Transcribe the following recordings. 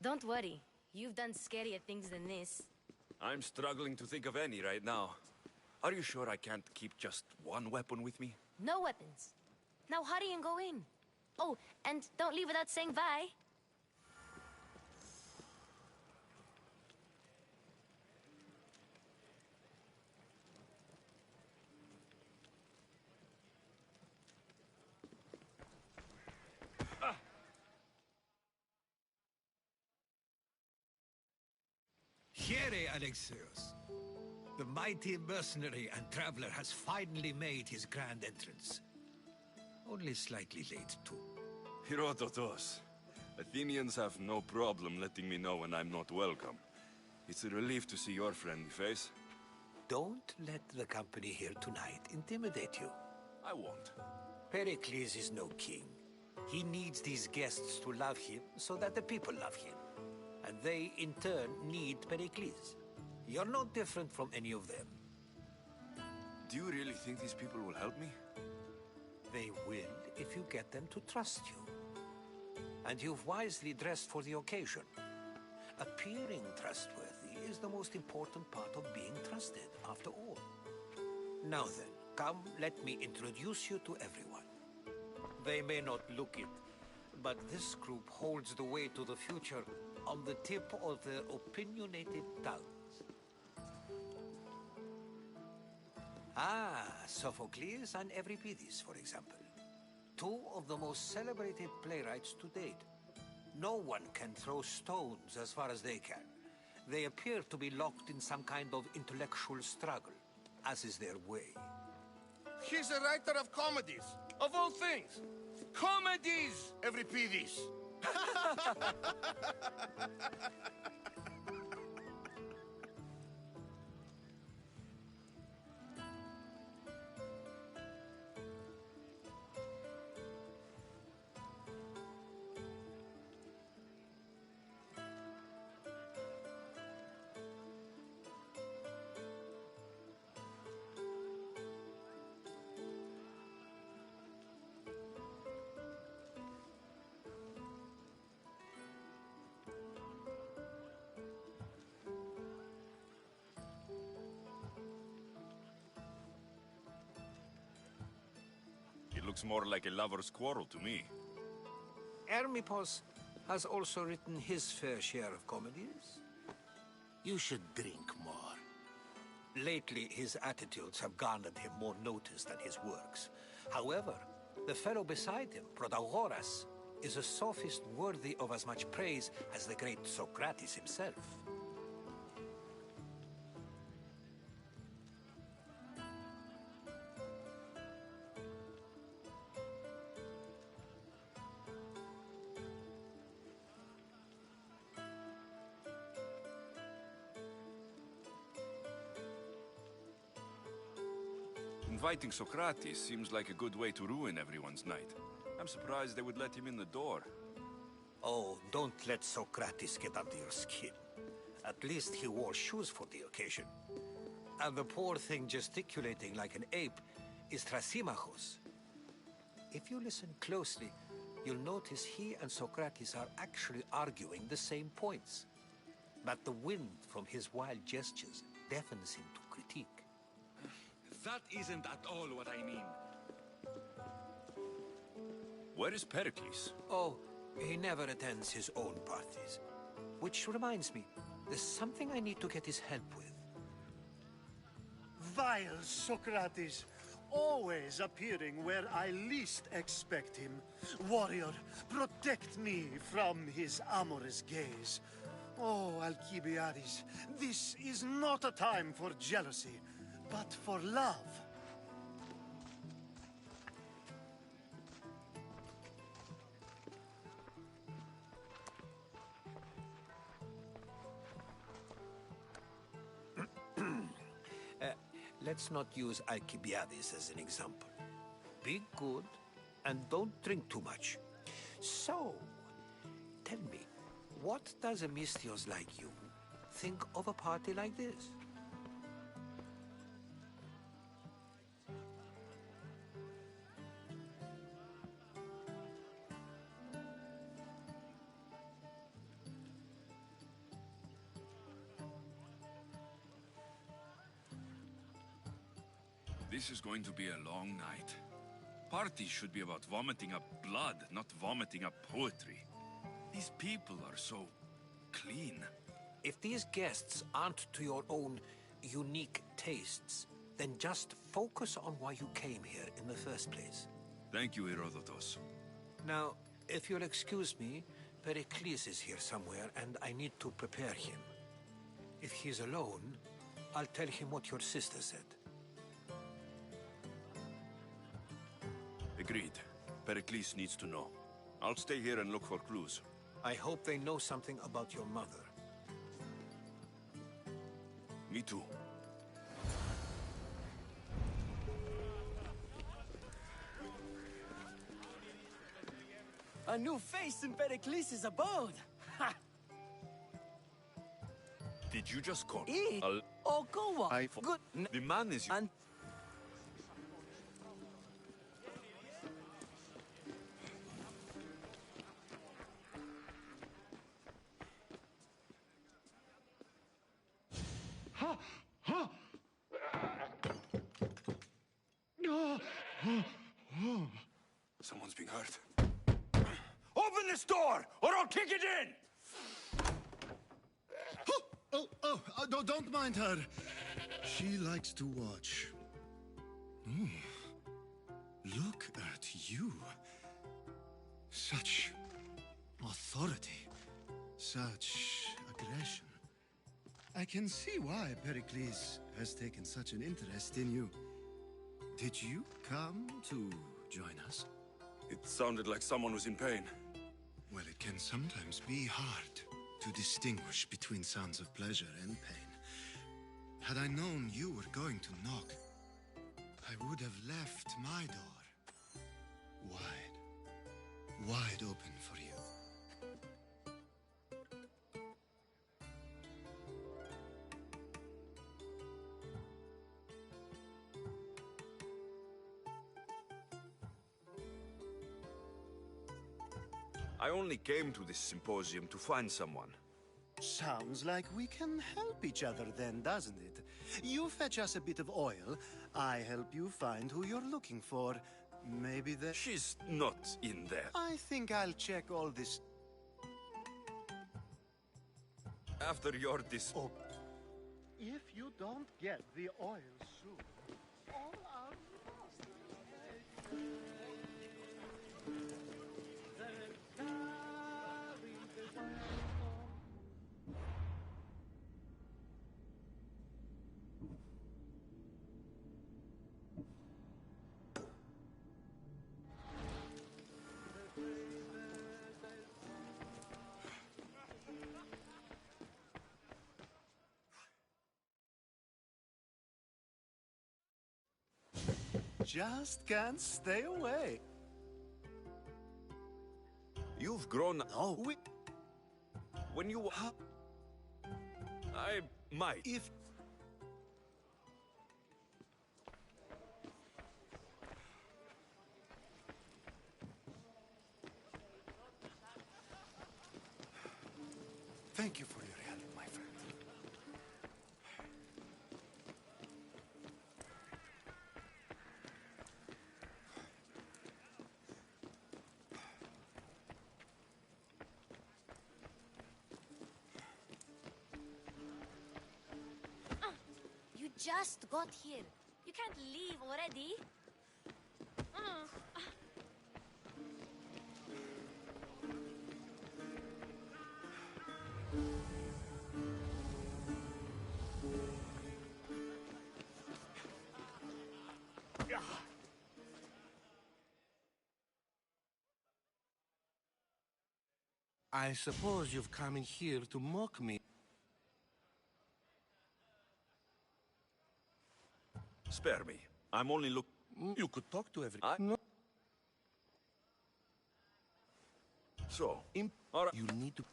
Don't worry. You've done scarier things than this. I'm struggling to think of any right now. Are you sure I can't keep just one weapon with me? No weapons. Now hurry and go in. Oh, and don't leave without saying bye. Here, Alexios. The mighty mercenary and traveler has finally made his grand entrance. Only slightly late, too. Herodotos. Athenians have no problem letting me know when I'm not welcome. It's a relief to see your friendly face. Don't let the company here tonight intimidate you. I won't. Pericles is no king. He needs these guests to love him so that the people love him. And they, in turn, need Pericles. You're no different from any of them. Do you really think these people will help me? They will if you get them to trust you. And you've wisely dressed for the occasion. Appearing trustworthy is the most important part of being trusted, after all. Now then, come, let me introduce you to everyone. They may not look it, but this group holds the way to the future on the tip of their opinionated tongues. Ah, Sophocles and Euripides, for example. Two of the most celebrated playwrights to date. No one can throw stones as far as they can. They appear to be locked in some kind of intellectual struggle, as is their way. He's a writer of comedies, of all things. Comedies, Euripides. It looks more like a lover's quarrel to me. Hermippos has also written his fair share of comedies. You should drink more. Lately, his attitudes have garnered him more notice than his works. However, the fellow beside him, Protagoras, is a sophist worthy of as much praise as the great Socrates himself. Inviting Socrates seems like a good way to ruin everyone's night. I'm surprised they would let him in the door. Oh, don't let Socrates get under your skin. At least he wore shoes for the occasion. And the poor thing gesticulating like an ape is Thrasymachos. If you listen closely, you'll notice he and Socrates are actually arguing the same points. But the wind from his wild gestures deafens him to critique. That isn't at all what I mean. Where is Pericles? Oh, he never attends his own parties. Which reminds me, there's something I need to get his help with. Vile Socrates, always appearing where I least expect him. Warrior, protect me from his amorous gaze. Oh, Alcibiades, this is not a time for jealousy, but for love. Let's not use Alcibiades as an example. Be good, and don't drink too much. So, tell me, what does a Misthios like you think of a party like this? This is going to be a long night. Parties should be about vomiting up blood, not vomiting up poetry. These people are so clean. If these guests aren't to your own unique tastes, then just focus on why you came here in the first place. Thank you, Herodotus. Now, if you'll excuse me, Pericles is here somewhere, and I need to prepare him. If he's alone, I'll tell him what your sister said. Agreed. Pericles needs to know. I'll stay here and look for clues. I hope they know something about your mother. Me too. A new face in Pericles' abode! Ha! Did you just call? Eat! Oh, go on! Good... The man is... And... Someone's being hurt. Open this door, or I'll kick it in! Don't mind her. She likes to watch. Look at you. Such authority. Such aggression. I can see why Pericles has taken such an interest in you. Did you come to join us? It sounded like someone was in pain. Well, it can sometimes be hard to distinguish between sounds of pleasure and pain. Had I known you were going to knock, I would have left my door wide open for you. I only came to this symposium to find someone. Sounds like we can help each other then, doesn't it? You fetch us a bit of oil, I help you find who you're looking for. Maybe She's not in there. I think I'll check all this... After your Oh. If you don't get the oil soon, all our... Just can't stay away. You've grown... No. When you... I might. If... Thank you for your help, my friend. You just got here. You can't leave already. I suppose you've come in here to mock me. Spare me. I'm only look... You could talk to every... I- No. So, all right. You need to...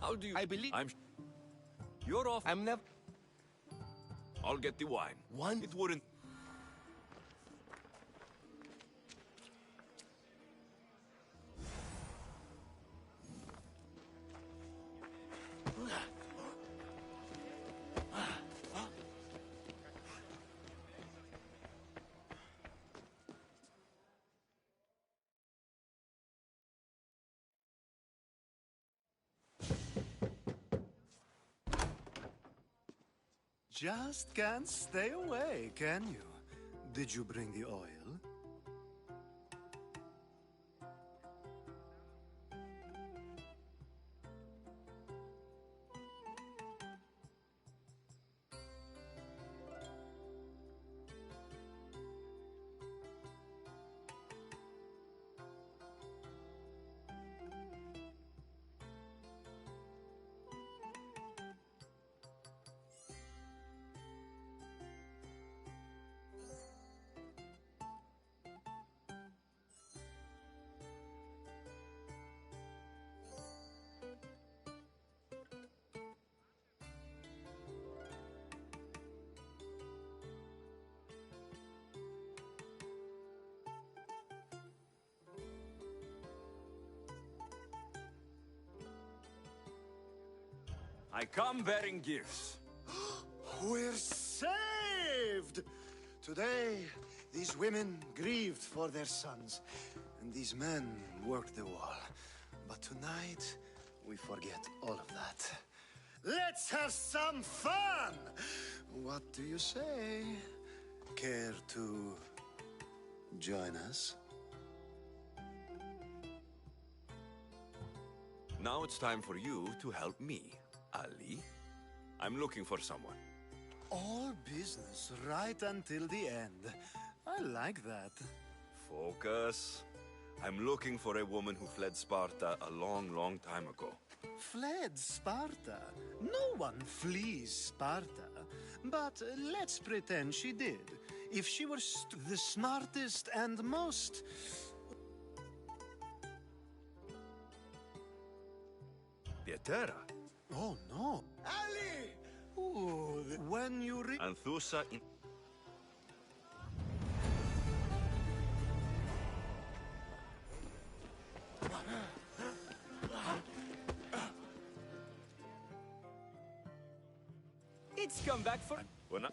How do you... I believe... You're off. I'm never... I'll get the wine. One... It wouldn't... just can't stay away, can you? Did you bring the oil? I come bearing gifts. We're saved! Today, these women grieved for their sons, and these men worked the wall. But tonight, we forget all of that. Let's have some fun! What do you say? Care to join us? Now it's time for you to help me, Ali. I'm looking for someone. All business right until the end. I like that. Focus. I'm looking for a woman who fled Sparta a long, long time ago. Fled Sparta? No one flees Sparta. But let's pretend she did. If she were the smartest and most... Pietera. Oh, no. Ali! Ooh, when you Anthusa in... It's come back for... When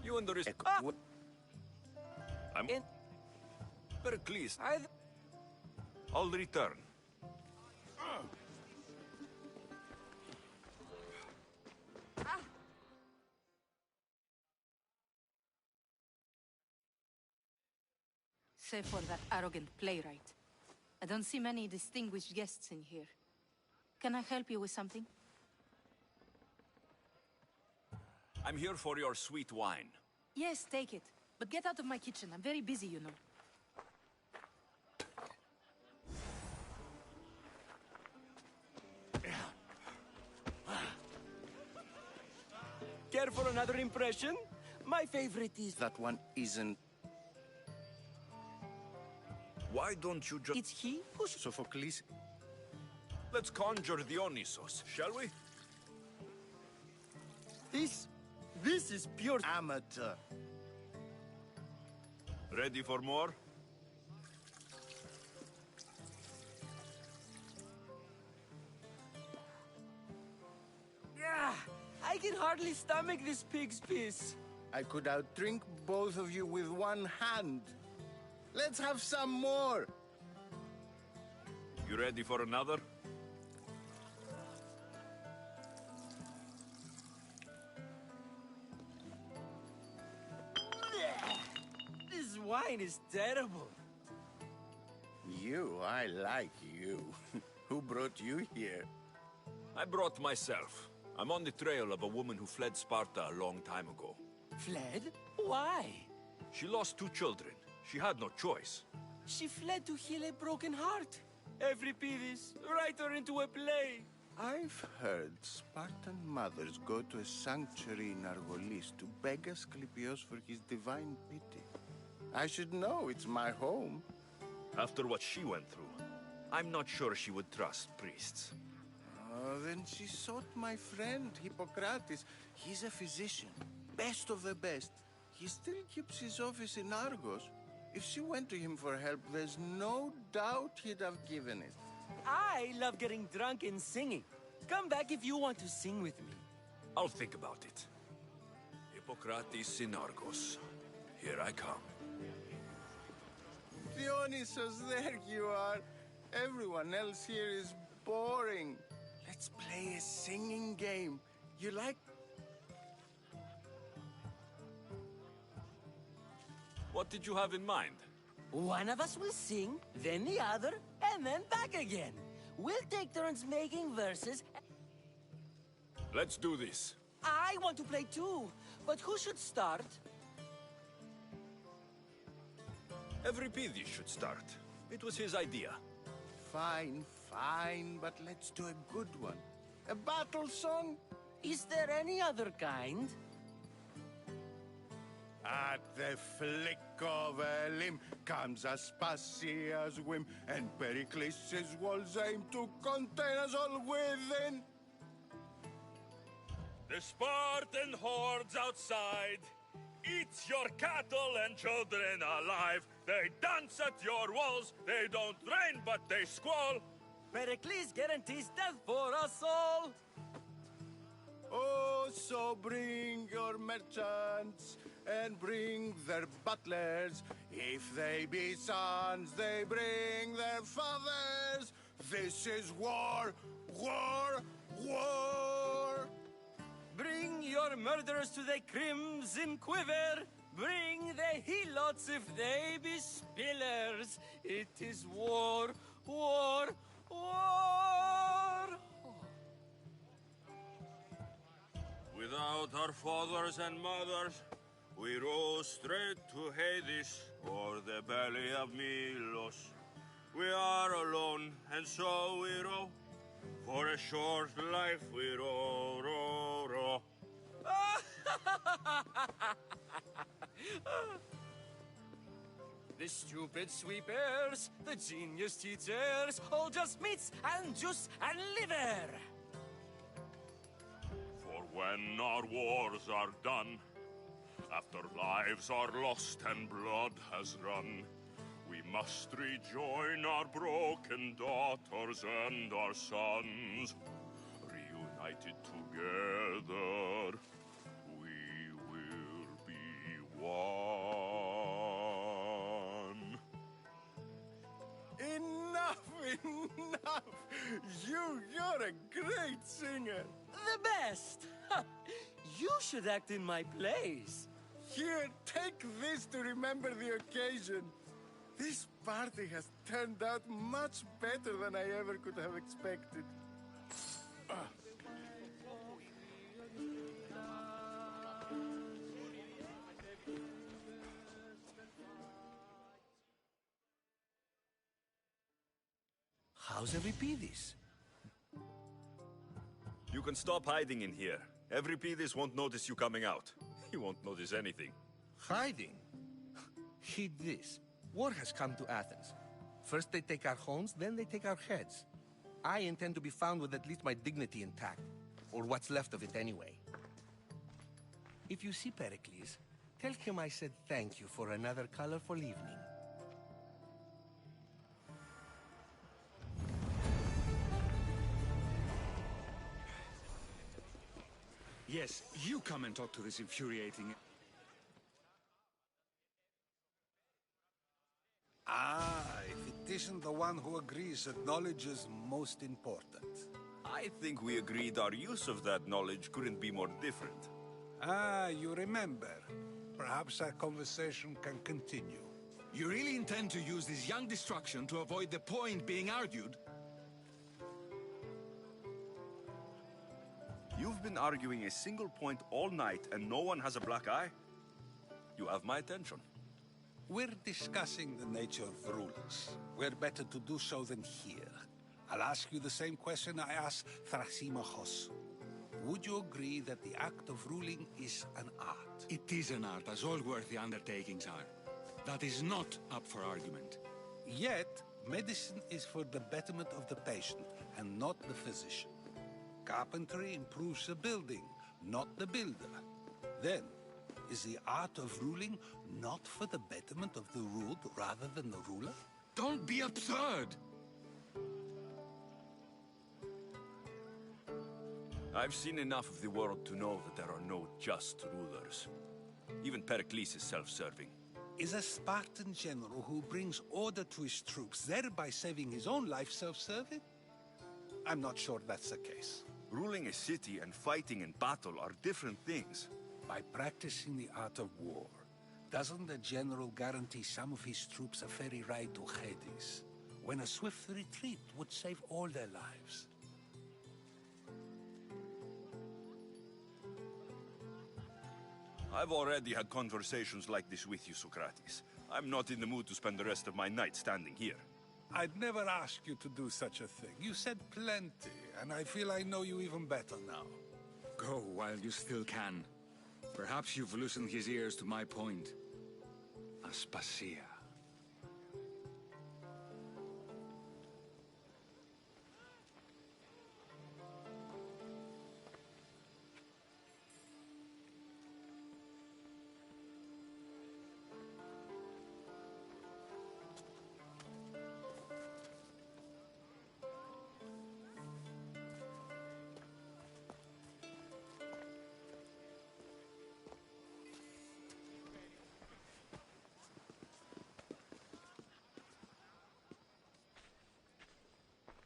you and the rest... I'm... Pericles. I'll return. Save for that arrogant playwright. I don't see many distinguished guests in here. Can I help you with something? I'm here for your sweet wine. Yes, take it. But get out of my kitchen. I'm very busy, you know. Care for another impression? My favorite is... That one isn't... Why don't you just... It's he who... Sophocles? Let's conjure Dionysos, shall we? This is pure... Amateur. Ready for more? Ah, I can hardly stomach this pig's piss. I could outdrink both of you with one hand. Let's have some more. You ready for another? This wine is terrible. You, I like you. Who brought you here? I brought myself. I'm on the trail of a woman who fled Sparta a long time ago. Fled? Why? She lost 2 children. She had no choice. She fled to heal a broken heart. Euripides, write her into a play. I've heard Spartan mothers go to a sanctuary in Argolis to beg Asclepios for his divine pity. I should know, it's my home. After what she went through, I'm not sure she would trust priests. Then she sought my friend, Hippocrates. He's a physician, best of the best. He still keeps his office in Argos. If she went to him for help, there's no doubt he'd have given it. I love getting drunk and singing. Come back if you want to sing with me. I'll think about it. Hippocrates in Argos. Here I come. Dionysos, there you are. Everyone else here is boring. Let's play a singing game. You like? What did you have in mind? One of us will sing, then the other, and then back again. We'll take turns making verses. Let's do this. I want to play too, but who should start? Euripides should start. It was his idea. Fine, fine, but let's do a good one. A battle song? Is there any other kind? At the flick of a limb comes Aspasia's whim, and Pericles' walls aim to contain us all within. The Spartan hordes outside eat your cattle and children alive. They dance at your walls. They don't rain, but they squall. Pericles guarantees death for us all. Oh, so bring your merchants and bring their butlers. If they be sons, they bring their fathers. This is war, war, war. Bring your murderers to the crimson quiver. Bring the helots if they be spillers. It is war, war, war. Without our fathers and mothers, we row straight to Hades or the belly of Milos. We are alone, and so we row. For a short life we row, row, row. The stupid sweepers, the genius teachers, all just meats and juice and liver. For when our wars are done, after lives are lost and blood has run, we must rejoin our broken daughters and our sons. Reunited together, we will be one. Enough, enough! You're a great singer. The best! You should act in my plays. Here, take this to remember the occasion. This party has turned out much better than I ever could have expected. How's Euripides? You can stop hiding in here. Euripides won't notice you coming out. He won't notice anything. Hiding? Heed this. War has come to Athens. First they take our homes, then they take our heads. I intend to be found with at least my dignity intact. Or what's left of it anyway. If you see Pericles, tell him I said thank you for another colorful evening. Yes, you come and talk to this infuriating... If it isn't the one who agrees that knowledge is most important. I think we agreed our use of that knowledge couldn't be more different. You remember. Perhaps our conversation can continue. You really intend to use this young destruction to avoid the point being argued? You've been arguing a single point all night and no one has a black eye? You have my attention. We're discussing the nature of rulers. Where better to do so than here? I'll ask you the same question I asked Thrasymachos. Would you agree that the act of ruling is an art? It is an art, as all worthy undertakings are. That is not up for argument. Yet, medicine is for the betterment of the patient, and not the physician. Carpentry improves the building, not the builder. Then, is the art of ruling not for the betterment of the ruled rather than the ruler? Don't be absurd! I've seen enough of the world to know that there are no just rulers. Even Pericles is self-serving. Is a Spartan general who brings order to his troops, thereby saving his own life, self-serving? I'm not sure that's the case. Ruling a city and fighting in battle are different things. By practicing the art of war, doesn't the general guarantee some of his troops a ferry ride to Hades, when a swift retreat would save all their lives? I've already had conversations like this with you, Socrates. I'm not in the mood to spend the rest of my night standing here. I'd never ask you to do such a thing. You said plenty, and I feel I know you even better now. Go while you still can. Perhaps you've loosened his ears to my point. Aspasia.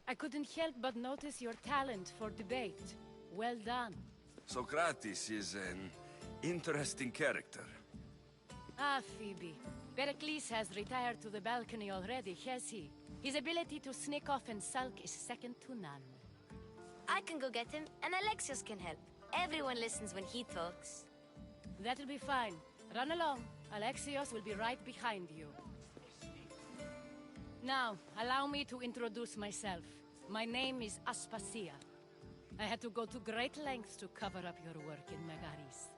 I couldn't help but notice your talent for debate. Well done. Socrates is an interesting character. Ah, Phoebe. Pericles has retired to the balcony already, has he? His ability to sneak off and sulk is second to none. I can go get him, and Alexios can help. Everyone listens when he talks. That'll be fine. Run along. Alexios will be right behind you. Now, allow me to introduce myself. My name is Aspasia. I had to go to great lengths to cover up your work in Megaris.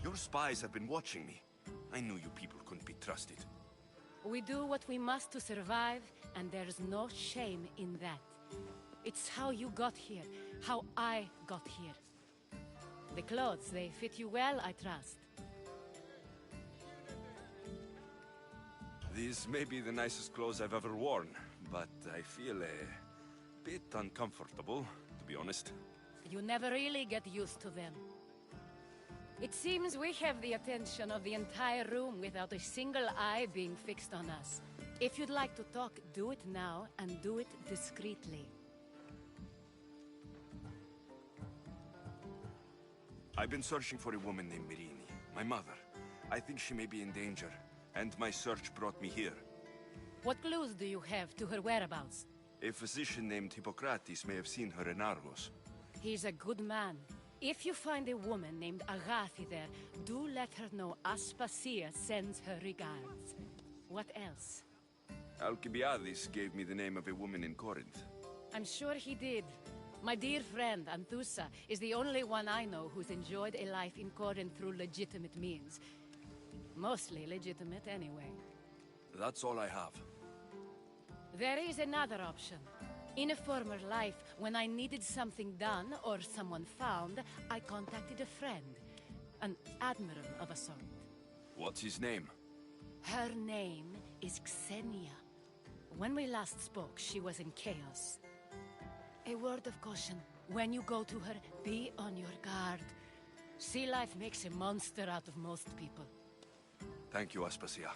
Your spies have been watching me. I knew you people couldn't be trusted. We do what we must to survive, and there's no shame in that. It's how you got here, how I got here. The clothes, they fit you well, I trust. These may be the nicest clothes I've ever worn, but I feel a bit uncomfortable, to be honest. You never really get used to them. It seems we have the attention of the entire room without a single eye being fixed on us. If you'd like to talk, do it now, and do it discreetly. I've been searching for a woman named Myrine, my mother. I think she may be in danger, and my search brought me here. What clues do you have to her whereabouts? A physician named Hippocrates may have seen her in Argos. He's a good man. If you find a woman named Agathi there, do let her know Aspasia sends her regards. What else? Alcibiades gave me the name of a woman in Corinth. I'm sure he did. My dear friend, Anthusa, is the only one I know who's enjoyed a life in Corinth through legitimate means. Mostly legitimate, anyway. That's all I have. There is another option. In a former life, when I needed something done or someone found, I contacted a friend. An admiral of a sort. What's his name? Her name is Xenia. When we last spoke, she was in chaos. A word of caution. When you go to her, be on your guard. Sea life makes a monster out of most people. Thank you, Aspasia.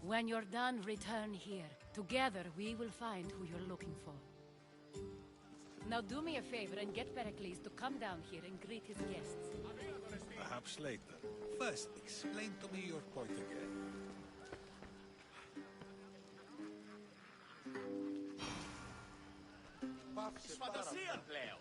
When you're done, return here. Together, we will find who you're looking for. Now do me a favor and get Pericles to come down here and greet his guests. Perhaps later. First, explain to me your point again. Φαντασία πλέον.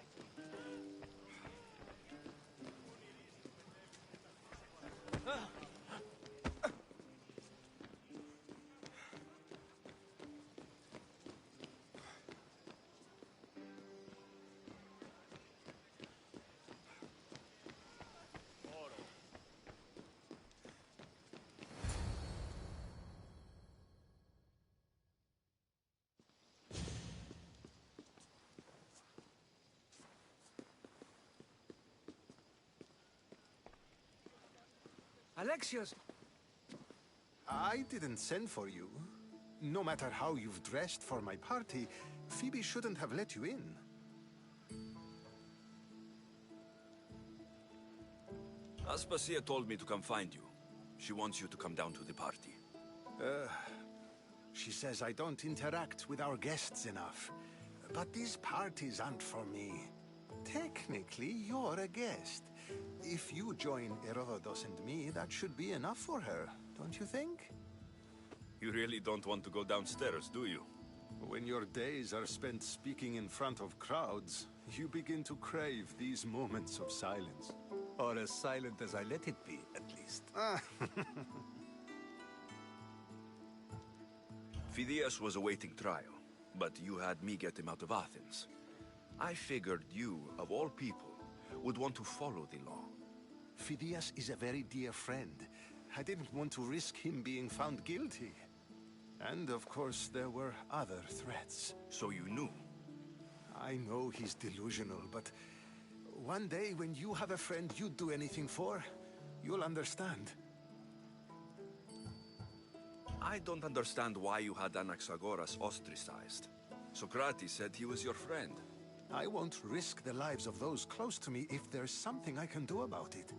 Alexios! I didn't send for you. No matter how you've dressed for my party, Phoebe shouldn't have let you in. Aspasia told me to come find you. She wants you to come down to the party. She says I don't interact with our guests enough. But these parties aren't for me. Technically, you're a guest. If you join Herodotus and me, that should be enough for her, don't you think? You really don't want to go downstairs, do you? When your days are spent speaking in front of crowds, you begin to crave these moments of silence. Or as silent as I let it be, at least. Phidias was awaiting trial, but you had me get him out of Athens. I figured you, of all people, would want to follow the law. Phidias is a very dear friend. I didn't want to risk him being found guilty. And of course, there were other threats. So you knew? I know he's delusional, but one day when you have a friend you'd do anything for, you'll understand. I don't understand why you had Anaxagoras ostracized. Socrates said he was your friend. I won't risk the lives of those close to me if there's something I can do about it.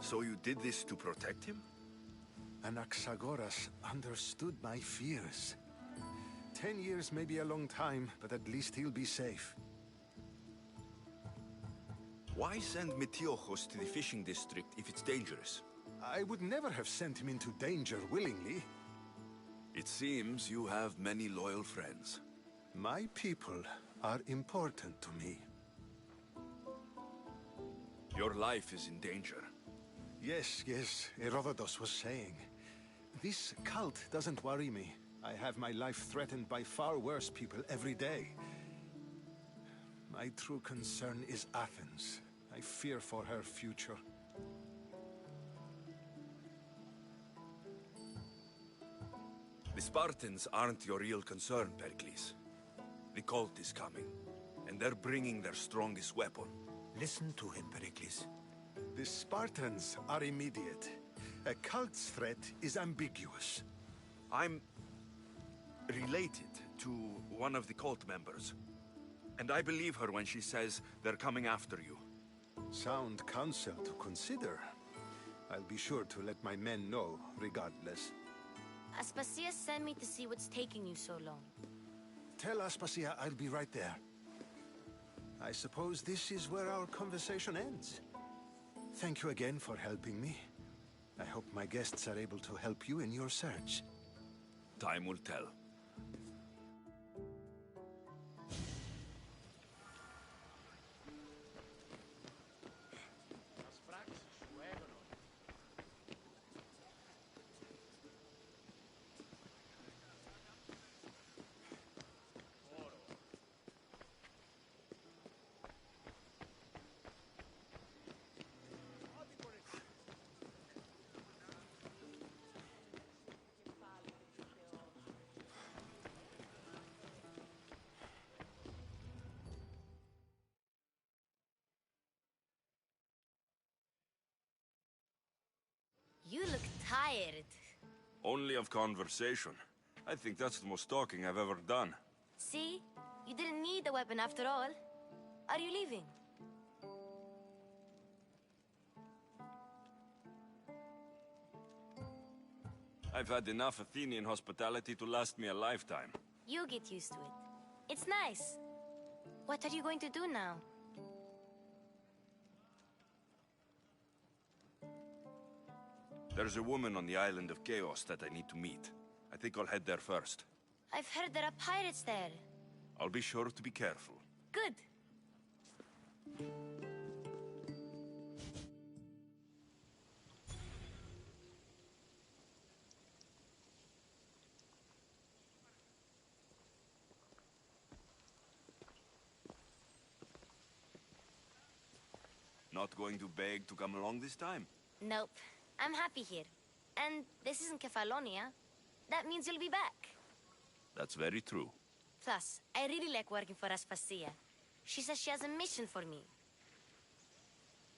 So you did this to protect him? Anaxagoras understood my fears. 10 years may be a long time, but at least he'll be safe. Why send Metiochos to the fishing district if it's dangerous? I would never have sent him into danger willingly. It seems you have many loyal friends. My people are important to me. Your life is in danger. Yes, Herodotus was saying. This cult doesn't worry me. I have my life threatened by far worse people every day. My true concern is Athens. I fear for her future. The Spartans aren't your real concern, Pericles. The cult is coming, and they're bringing their strongest weapon. Listen to him, Pericles. The Spartans are immediate. A cult's threat is ambiguous. I'm related to one of the cult members. And I believe her when she says they're coming after you. Sound counsel to consider. I'll be sure to let my men know, regardless. Aspasia sent me to see what's taking you so long. Tell Aspasia I'll be right there. I suppose this is where our conversation ends. Thank you again for helping me. I hope my guests are able to help you in your search. Time will tell. You look tired. Only of conversation. I think that's the most talking I've ever done. See? You didn't need the weapon after all. Are you leaving? I've had enough Athenian hospitality to last me a lifetime. You get used to it. It's nice. What are you going to do now? There's a woman on the island of Chaos that I need to meet. I think I'll head there first. I've heard there are pirates there. I'll be sure to be careful. Good. Not going to beg to come along this time? Nope. I'm happy here. And this isn't Kefalonia. That means you'll be back. That's very true. Plus, I really like working for Aspasia. She says she has a mission for me.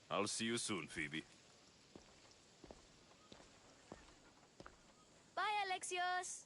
I'll see you soon, Phoebe. Bye, Alexios!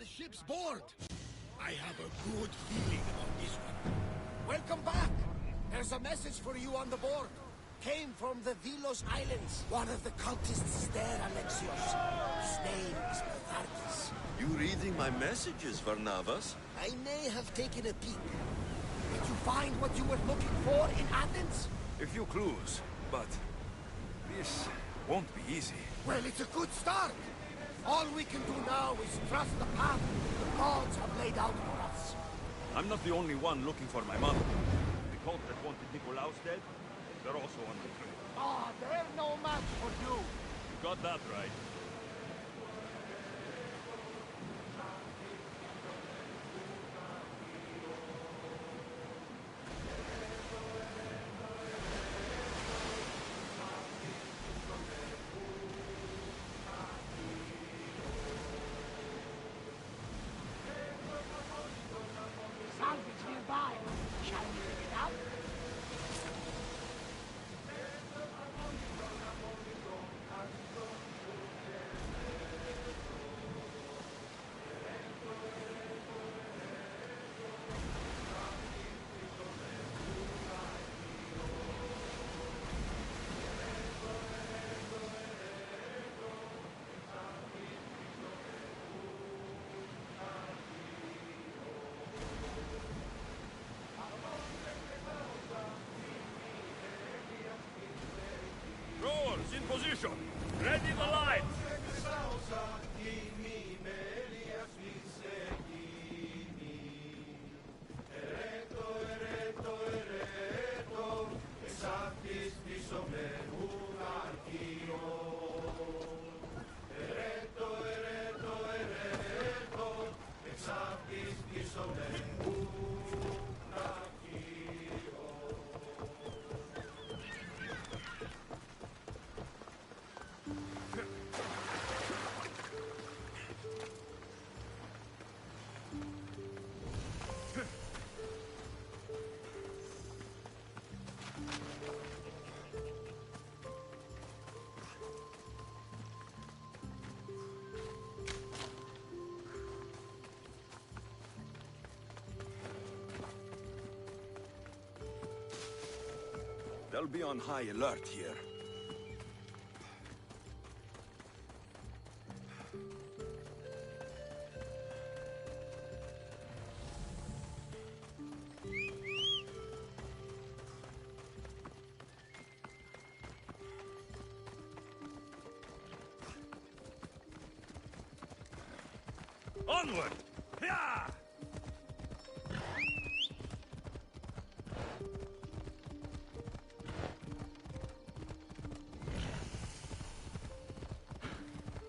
the ship's board. I have a good feeling about this one. Welcome back. There's a message for you on the board. Came from the Vilos Islands. One of the cultists is there, Alexios. His name is Pathardis. You reading my messages, Varnavas? I may have taken a peek. Did you find what you were looking for in Athens? A few clues, but this won't be easy. Well, it's a good start. All we can do now is trust the path the gods have laid out for us. I'm not the only one looking for my mother. The cult that wanted Nicolaus dead, they're also on the trail. Ah, they're no match for you. You got that right. Salvage nearby. Shall we pick it up? Rowers in position. Ready the lights. They'll be on high alert here. Onward! Yeah!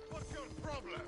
What's your problem?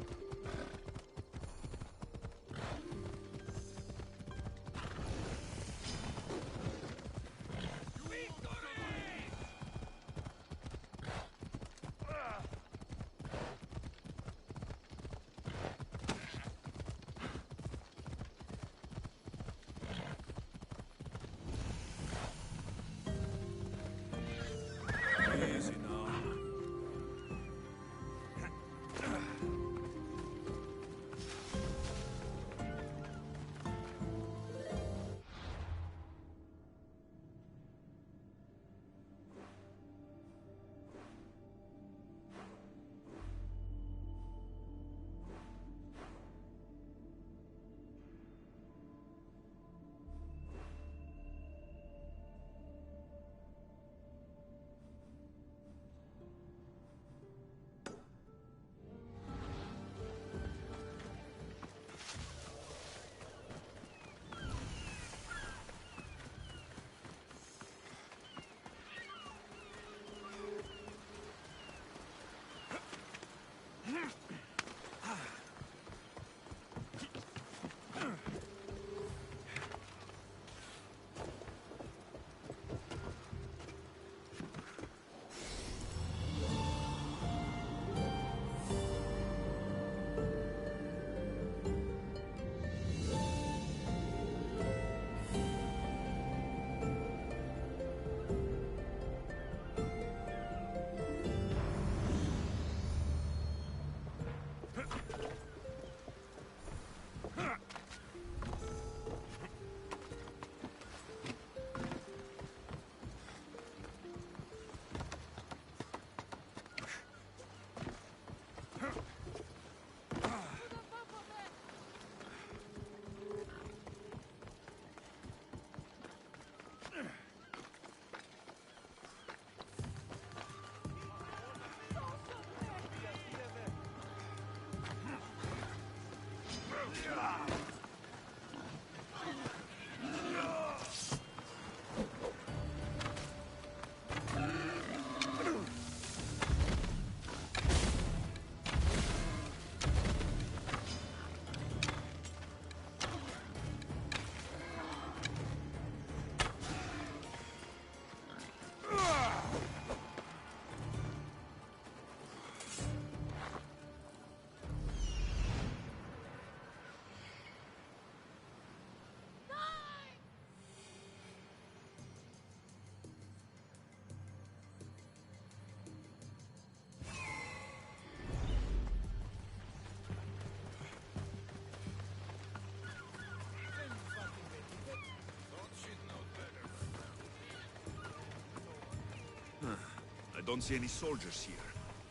don't see any soldiers here.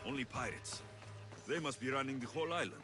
Only pirates. They must be running the whole island.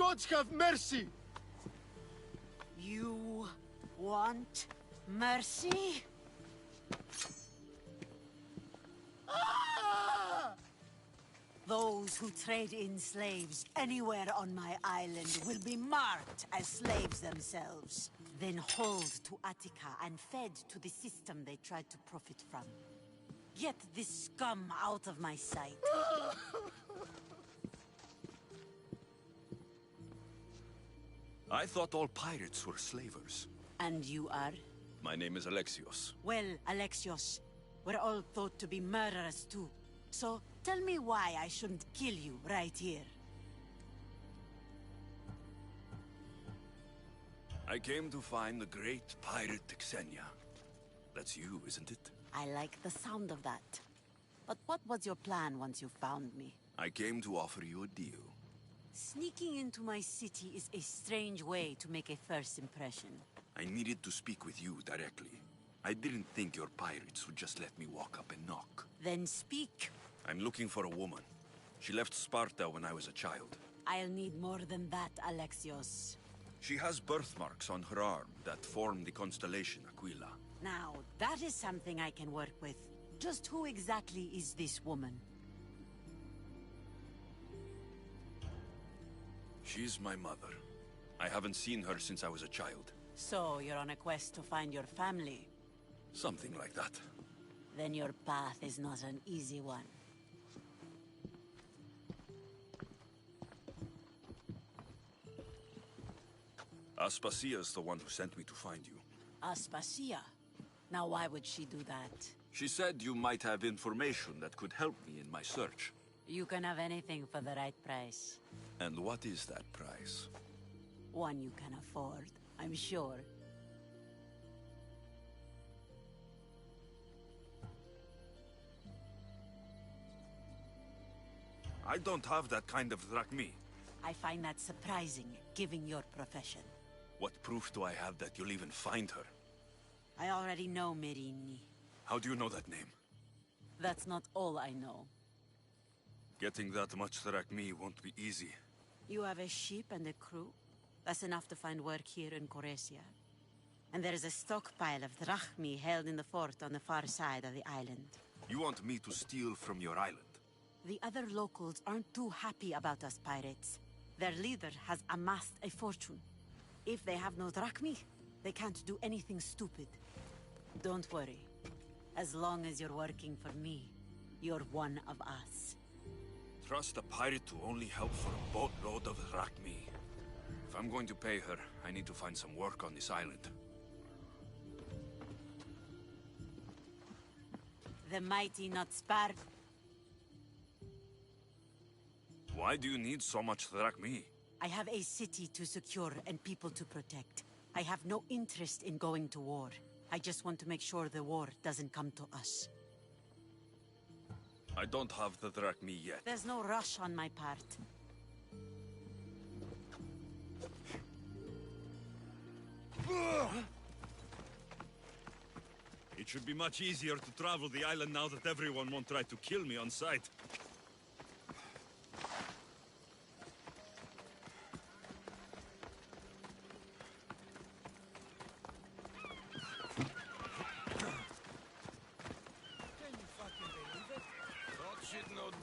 Gods have mercy! You want mercy? Those who trade in slaves anywhere on my island will be marked as slaves themselves, then hauled to Attica and fed to the system they tried to profit from. Get this scum out of my sight. I thought all pirates were slavers. And you are? My name is Alexios. Well, Alexios, we're all thought to be murderers too. So, tell me why I shouldn't kill you right here. I came to find the great pirate Xenia. That's you, isn't it? I like the sound of that. But what was your plan once you found me? I came to offer you a deal. Sneaking into my city is a strange way to make a first impression. I needed to speak with you directly. I didn't think your pirates would just let me walk up and knock. Then speak. I'm looking for a woman. She left Sparta when I was a child. I'll need more than that, Alexios. She has birthmarks on her arm that form the constellation Aquila. Now, that is something I can work with. Just who exactly is this woman? She's my mother. I haven't seen her since I was a child. So, you're on a quest to find your family? Something like that. Then your path is not an easy one. Aspasia's the one who sent me to find you. Aspasia? Now why would she do that? She said you might have information that could help me in my search. You can have anything for the right price. And what is that price? One you can afford, I'm sure. I don't have that kind of drachmi. I find that surprising, given your profession. What proof do I have that you'll even find her? I already know Merini. How do you know that name? That's not all I know. Getting that much drachmi won't be easy. You have a ship and a crew? That's enough to find work here in Coresia. And there is a stockpile of drachmi held in the fort on the far side of the island. You want me to steal from your island? The other locals aren't too happy about us pirates. Their leader has amassed a fortune. If they have no drachmi, they can't do anything stupid. Don't worry. As long as you're working for me, you're one of us. Trust a pirate to only help for a boatload of drachmi. If I'm going to pay her, I need to find some work on this island. The mighty not spared. Why do you need so much drachmi? I have a city to secure and people to protect. I have no interest in going to war. I just want to make sure the war doesn't come to us. I don't have the drachmi yet. There's no rush on my part. It should be much easier to travel the island now that everyone won't try to kill me on sight.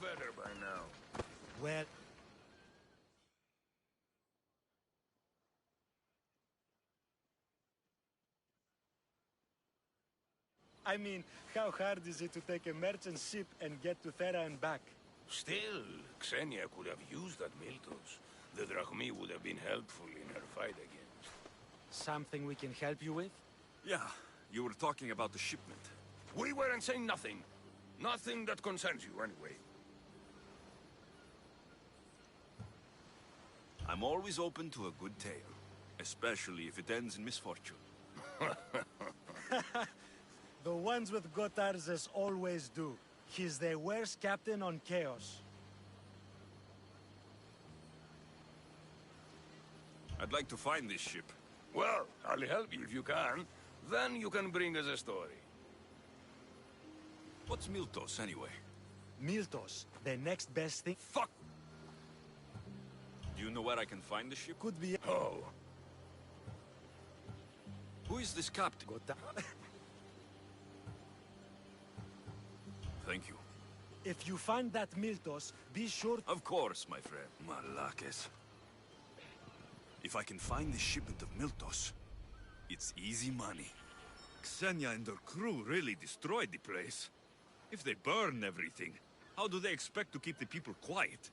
Better by now. Well... I mean, how hard is it to take a merchant ship and get to Thera and back? Still, Xenia could have used that Miltos. The drachmi would have been helpful in her fight against. Something we can help you with? Yeah, you were talking about the shipment. We weren't saying nothing. Nothing that concerns you, anyway. I'm always open to a good tale, especially if it ends in misfortune. The ones with Gotarzes always do. He's the worst captain on Chaos. I'd like to find this ship. Well, I'll help you if you can. Then you can bring us a story. What's Miltos, anyway? Miltos, the next best thing... Fuck! Do you know where I can find the ship? Could be... Oh. Who is this captain? Thank you. If you find that Miltos, be sure... Of course, my friend. Malakes. If I can find the shipment of Miltos, it's easy money. Xenia and her crew really destroyed the place. If they burn everything, how do they expect to keep the people quiet?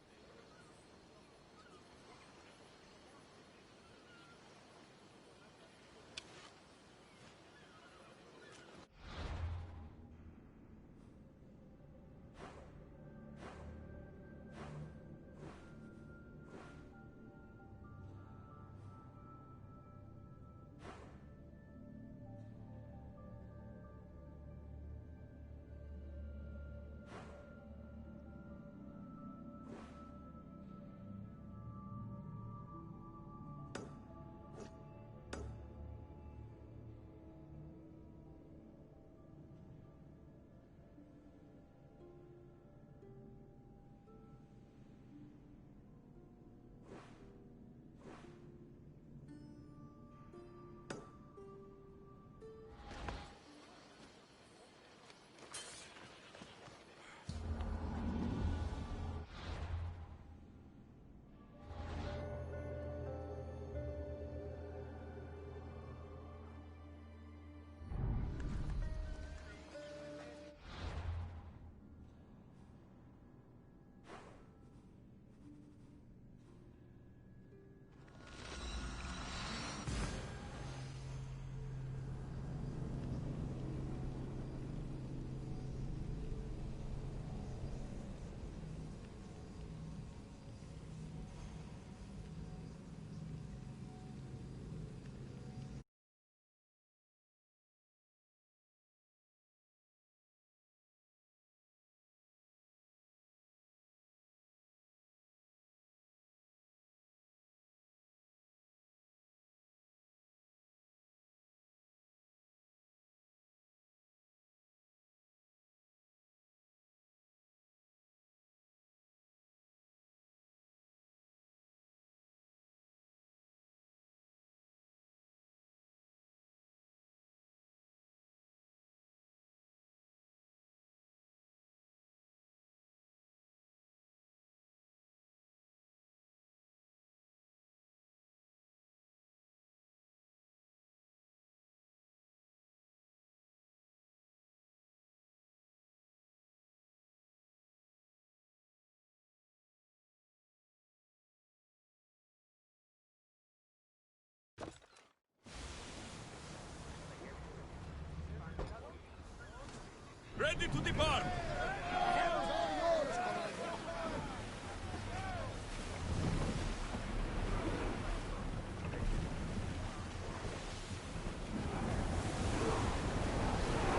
Ready to depart!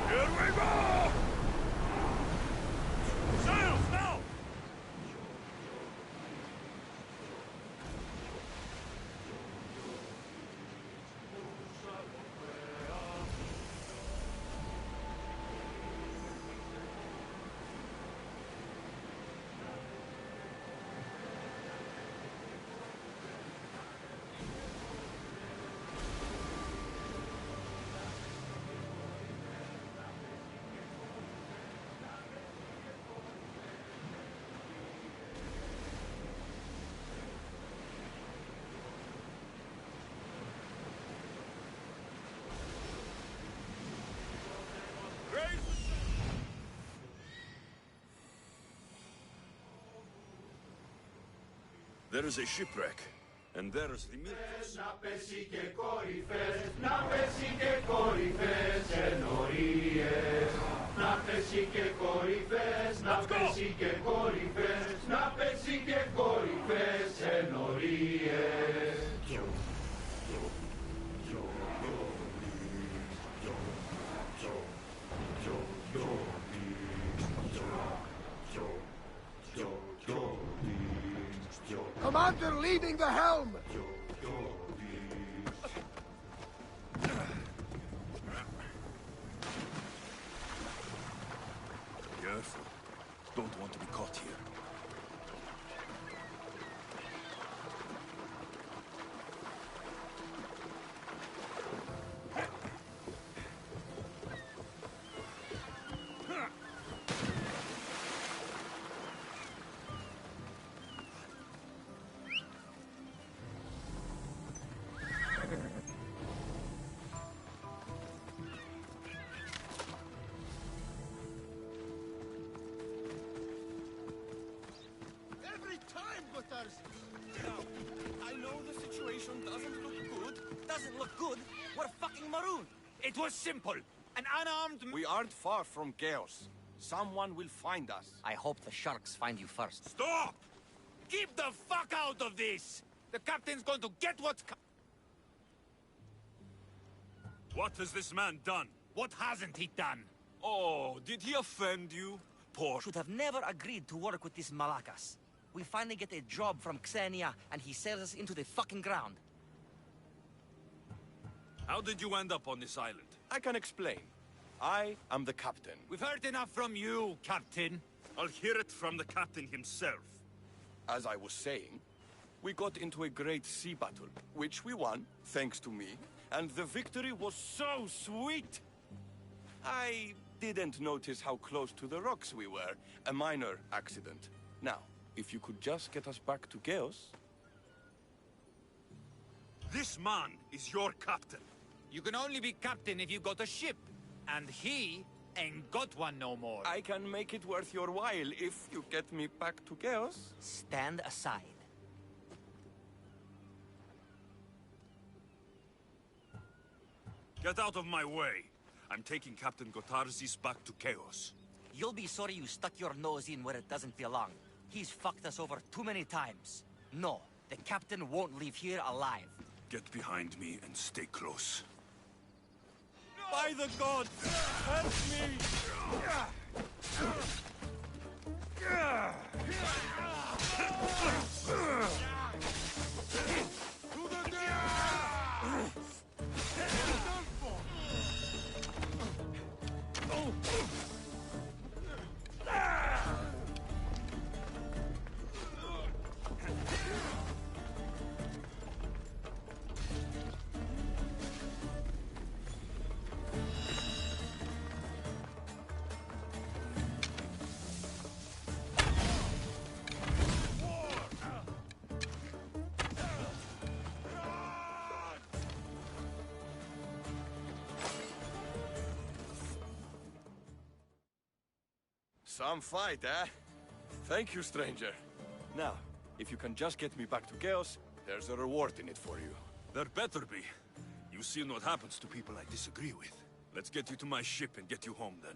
Here we go! Sails now! There is a shipwreck, and there's the Miltos. Να πέσει και κορυφές, να πέσει και κορυφές, ενορίες. Να πέσει και κορυφές, να πέσει και κορυφές, να πέσει και κορυφές, ενορίες. Commander leading the helm! Careful. Don't want to be caught here. I know the situation doesn't look good. Doesn't look good? We're fucking marooned. It was simple. An unarmed... We aren't far from chaos. Someone will find us. I hope the sharks find you first. Stop! Keep the fuck out of this! The captain's going to get what's... What has this man done? What hasn't he done? Oh, did he offend you? Poor... Should have never agreed to work with this Malakas. We finally get a job from Xenia, and he sells us into the fucking ground. How did you end up on this island? I can explain. I am the captain. We've heard enough from you, Captain. I'll hear it from the captain himself. As I was saying, we got into a great sea battle, which we won, thanks to me, and the victory was so sweet. I didn't notice how close to the rocks we were. A minor accident. Now, if you could just get us back to Chaos... This man is your captain. You can only be captain if you got a ship. And he ain't got one no more. I can make it worth your while if you get me back to Chaos. Stand aside. Get out of my way. I'm taking Captain Gotarzis back to Chaos. You'll be sorry you stuck your nose in where it doesn't belong. He's fucked us over too many times. No, the captain won't leave here alive. Get behind me and stay close. No! By the gods! Help me! Some fight, eh? Thank you, stranger. Now, if you can just get me back to Chaos, there's a reward in it for you. There better be. You've seen what happens to people I disagree with. Let's get you to my ship and get you home, then.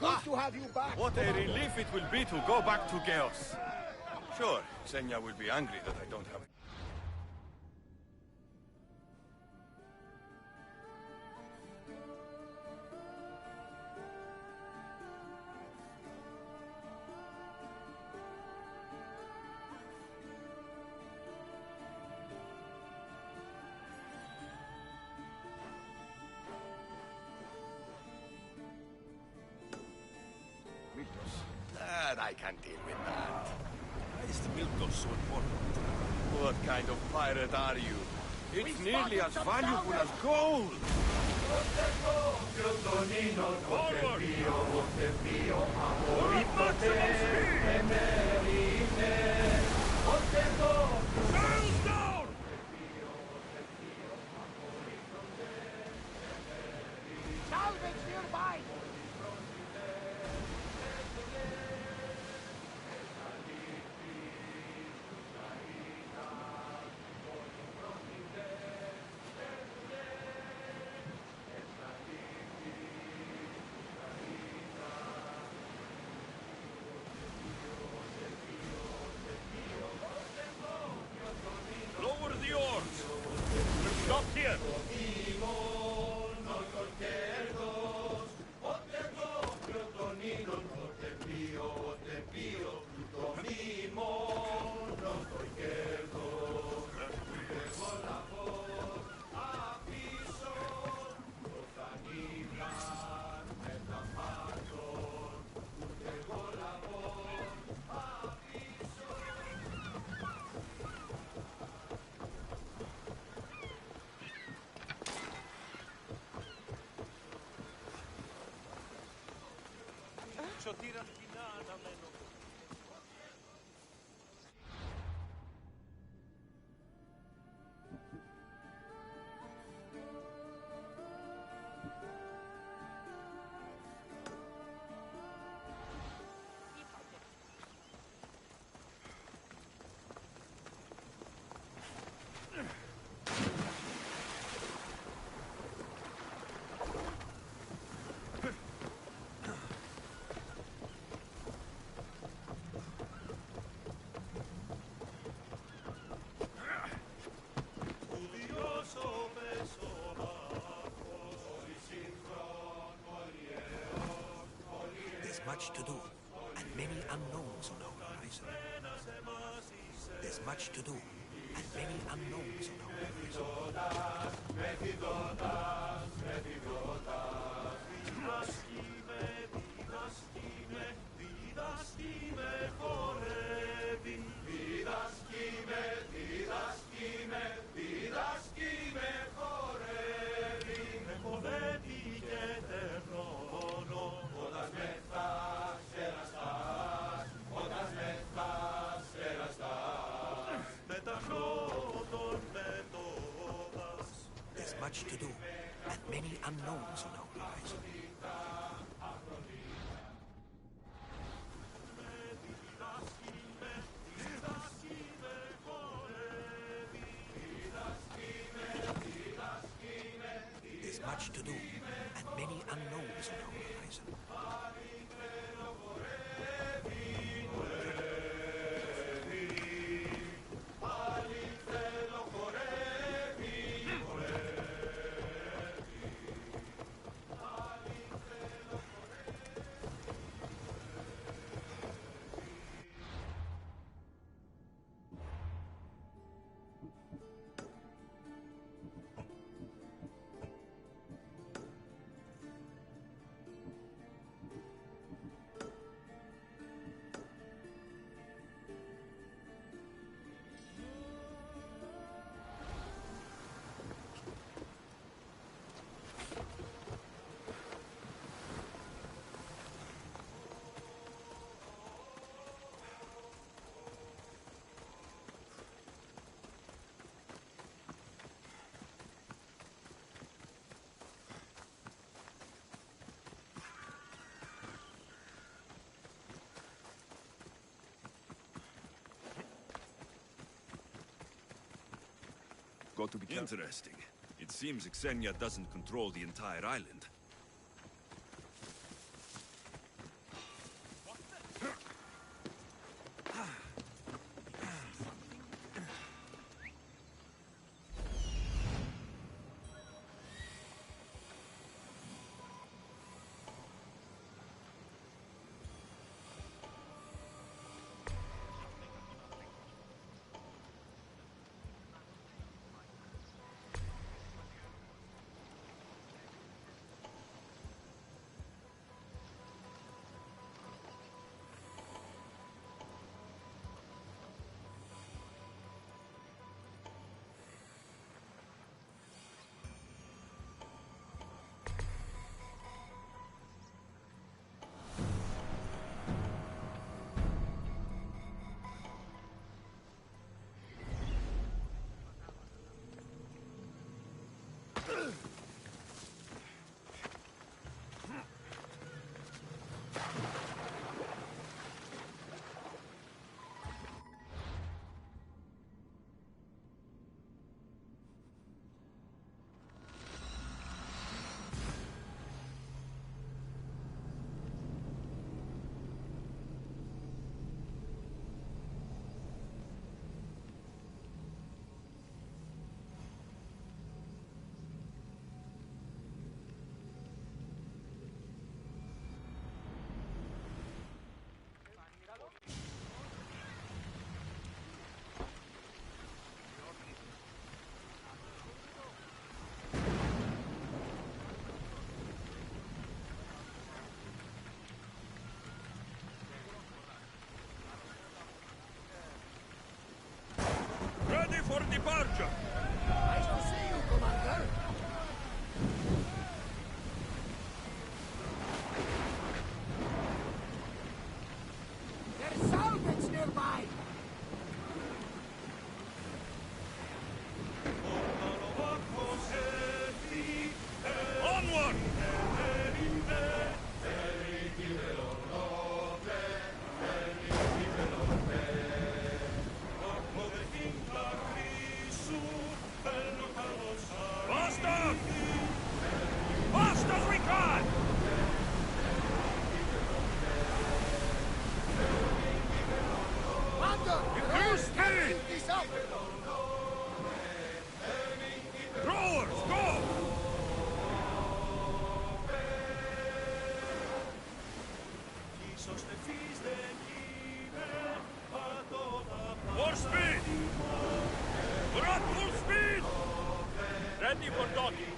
Good to have you back. What a relief it will be to go back to Chaos. Sure, Xenia will be angry that I don't have... That I can deal with that. Why is the Miltos so important? What kind of pirate are you? It's nearly as valuable as gold! Sails down! Salvage nearby. Lower the oars! We're stopped here! Σωτήρα κοινά αναμένω. There's much to do, and many unknowns on our horizon. There's much to do, and many unknowns on our There's much to do, and many unknowns on our horizon. There's much to do, and many unknowns on our horizon. Got to be careful. Interesting. It seems Xenia doesn't control the entire island. Ready for departure! Nice to see you, Commander. There's salvage nearby! Onward! Faster! Fast as we can! Commander! Increase speed! This up! Rowers, go! More speed! We're at full speed! Ready for docking.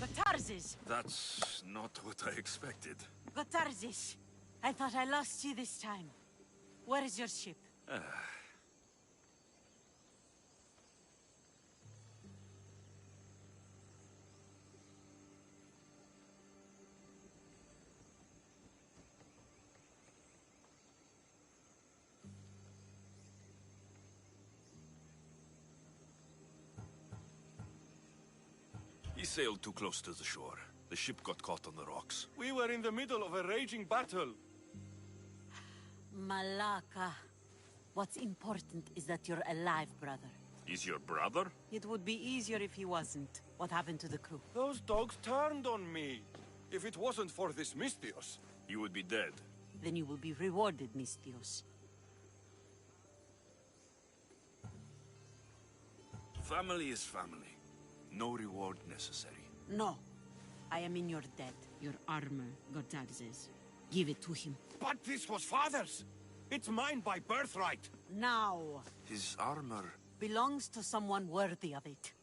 Gotarzes! That's not what I expected. Gotarzes! I thought I lost you this time. Where is your ship? He sailed too close to the shore. The ship got caught on the rocks. We were in the middle of a raging battle. Malaka. What's important is that you're alive, brother. He's your brother? It would be easier if he wasn't. What happened to the crew? Those dogs turned on me. If it wasn't for this Mystios, You would be dead. Then you will be rewarded, Mystios. Family is family. No reward necessary. No. I am in your debt. Your armor, Gotarzes. Give it to him. But this was father's! It's mine by birthright! Now. His armor... Belongs to someone worthy of it.